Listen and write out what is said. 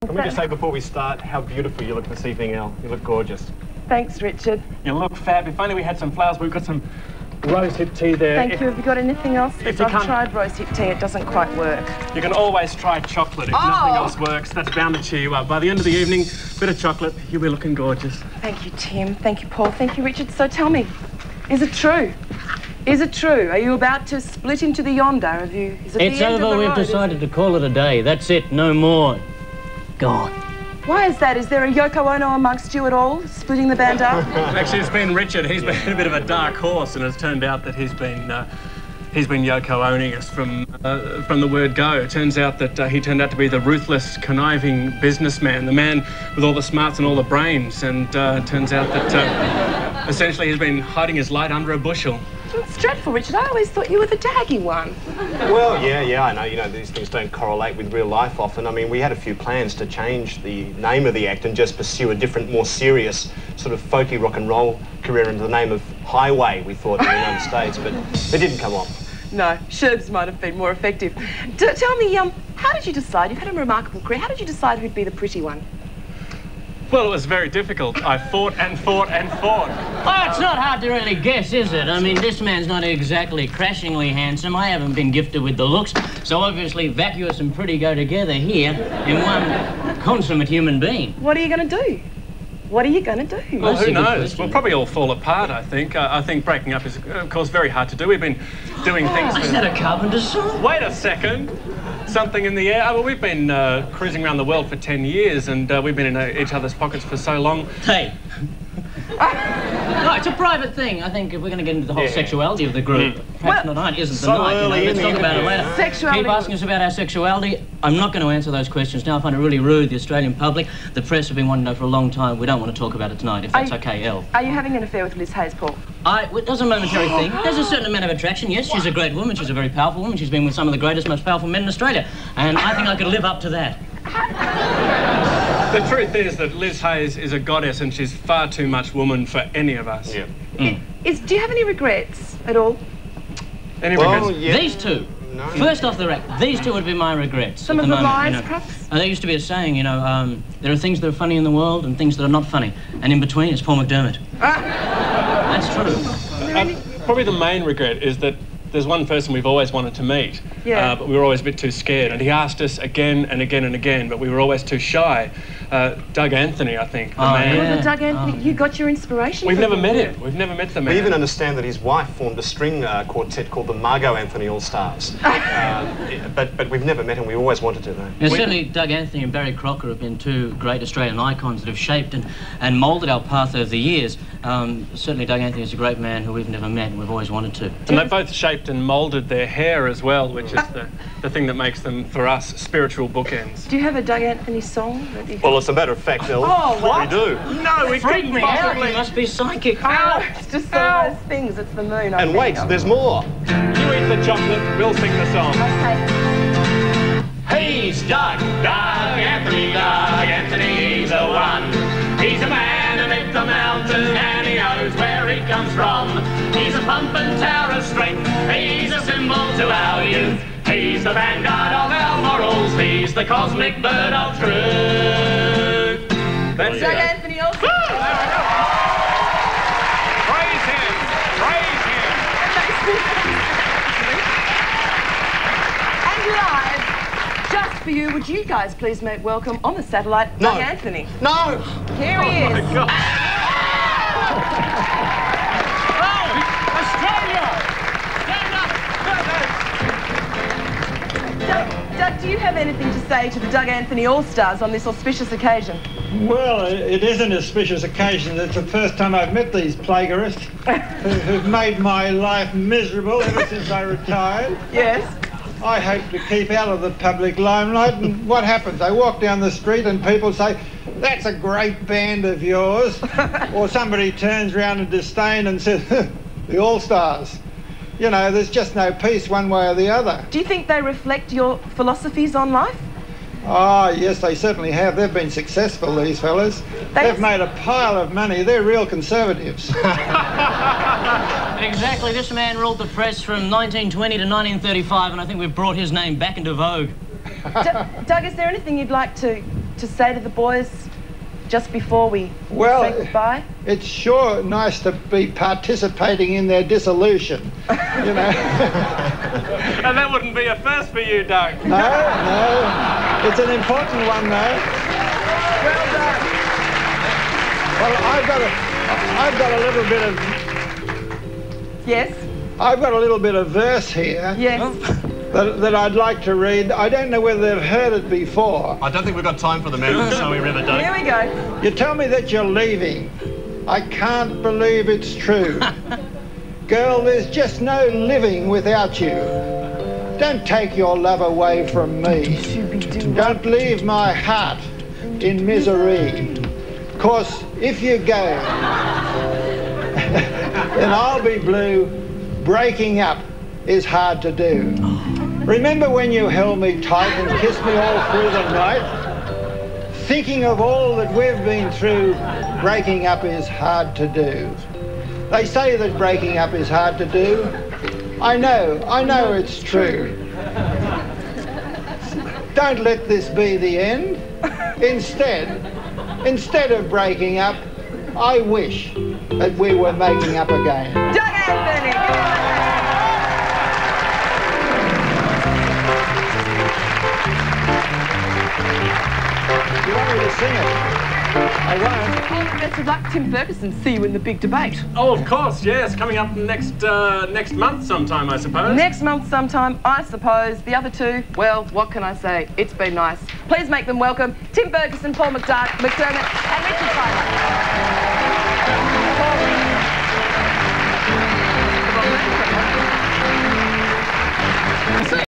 Let me just say before we start how beautiful you look this evening, Elle. You look gorgeous. Thanks, Richard. You look fab. If only we had some flowers. We've got some rosehip tea there. Thank you. Have you got anything else? If you I've tried rosehip tea. It doesn't quite work. You can always try chocolate. If nothing else works, that's bound to cheer you up. By the end of the evening, bit of chocolate, you'll be looking gorgeous. Thank you, Tim. Thank you, Paul. Thank you, Richard. So tell me, is it true? Is it true? Are you about to split into the yonder? Have you? Is it it's the end over. of the We've road? decided to call it a day. That's it. No more. Gone. Why is that? Is there a Yoko Ono amongst you at all, splitting the band up? Actually, it's been Richard. He's been a bit of a dark horse, and it's turned out that he's been Yoko Oning us from the word go. It turns out that he turned out to be the ruthless, conniving businessman, the man with all the smarts and all the brains, and it turns out that essentially he's been hiding his light under a bushel. It's dreadful, Richard. I always thought you were the daggy one. Well, yeah, I know. You know, these things don't correlate with real life often. I mean, we had a few plans to change the name of the act and just pursue a different, more serious sort of folky rock and roll career under the name of Highway, we thought, in the United States, but it didn't come off. No, Sherbs might have been more effective. Tell me, how did you decide? You've had a remarkable career. How did you decide who'd be the pretty one? Well, it was very difficult. I fought and fought and fought. Oh, it's not hard to really guess, is it? I mean, this man's not exactly crashingly handsome. I haven't been gifted with the looks, so obviously vacuous and pretty go together here in one consummate human being. What are you going to do? What are you going to do? Well, who knows? We'll probably all fall apart, I think. I think breaking up is, of course, very hard to do. We've been doing things... Is that a carpenter's saw? Wait a second. Something in the air. Well, we've been cruising around the world for 10 years, and we've been in each other's pockets for so long. Hey. No, it's a private thing. I think if we're going to get into the whole sexuality of the group, perhaps tonight isn't the night. You know, let's talk about it later. Sexuality. Keep asking us about our sexuality. I'm not going to answer those questions now. I find it really rude. The Australian public, the press have been wanting to know for a long time. We don't want to talk about it tonight, if that's okay, Elle. Are you having an affair with Liz Hayes, Paul? It does a momentary thing. There's a certain amount of attraction, yes. She's a great woman. She's a very powerful woman. She's been with some of the greatest, most powerful men in Australia. And I think I could live up to that. The truth is that Liz Hayes is a goddess, and she's far too much woman for any of us. Yeah. Do you have any regrets at all? Any regrets? Yeah. These two. No. First off the rack, these two would be my regrets. Some at of the moment, lies, you know. perhaps? There used to be a saying, you know, there are things that are funny in the world and things that are not funny. And in between, it's Paul McDermott. That's true. Probably the main regret is that there's one person we've always wanted to meet, but we were always a bit too scared. And he asked us again and again and again, but we were always too shy. Doug Anthony, I think, the man. Yeah. Well, Doug Anthony, you got your inspiration We've from never him. met him. We've never met the man. We even understand that his wife formed a string quartet called the Margot Anthony Allstars. But we've never met him. We always wanted to, though. Yeah, certainly Doug Anthony and Barry Crocker have been two great Australian icons that have shaped and moulded our path over the years. Certainly Doug Anthony is a great man who we've never met and we've always wanted to. And they both shaped and moulded their hair as well, which is the thing that makes them, for us, spiritual bookends. Do you have a Doug Anthony song? That you Well, as a matter of fact, Elle, what? we do. No, we Freak couldn't me out, possibly. you must be psychic. It's just one of those things. It's the moon. I And think. wait, there's more. You eat the chocolate, we'll sing the song. Okay. He's Doug Anthony, he's the one. He's a man amid the mountain and he knows where he comes from. He's a pump and tower of strength, he's a symbol to our youth. He's the vanguard of our morals, he's the cosmic bird of truth. That's Doug it. Anthony Allstars. Praise him! Praise him! And live, just for you, would you guys please make welcome on the satellite, No. Doug Anthony? No! Here he is. My God. Doug, do you have anything to say to the Doug Anthony Allstars on this auspicious occasion? Well, it is an auspicious occasion. It's the first time I've met these plagiarists who've made my life miserable ever since I retired. Yes. I hope to keep out of the public limelight, and what happens? I walk down the street and people say, "That's a great band of yours," or somebody turns around in disdain and says, "The Allstars." You know, there's just no peace one way or the other. Do you think they reflect your philosophies on life? Oh, yes, they certainly have. They've been successful, these fellas. They've made a pile of money. They're real conservatives. Exactly. This man ruled the press from 1920 to 1935, and I think we've brought his name back into vogue. Doug, is there anything you'd like to to say to the boys just before we say goodbye? It's sure nice to be participating in their dissolution, you know. And that wouldn't be a first for you, Doug. No, it's an important one, though. Well done. Well, I've got a little bit of... Yes? I've got a little bit of verse here. Yes. That I'd like to read. I don't know whether they've heard it before. I don't think we've got time for the man of the Snowy River, Doug. Here we go. You tell me that you're leaving. I can't believe it's true. Girl, there's just no living without you. Don't take your love away from me. Don't leave my heart in misery. 'Cause if you go, then I'll be blue. Breaking up is hard to do. Remember when you held me tight and kissed me all through the night? Thinking of all that we've been through, breaking up is hard to do. They say that breaking up is hard to do. I know it's true. Don't let this be the end. Instead of breaking up, I wish that we were making up again. Doug Anthony! You want me to sing it? I won't. All the best of luck, Tim Ferguson. See you in the big debate. Oh, of course, yes. Coming up next month sometime, I suppose. Next month sometime, I suppose. The other two, well, what can I say? It's been nice. Please make them welcome Tim Ferguson, Paul McDermott and Richard Tyler.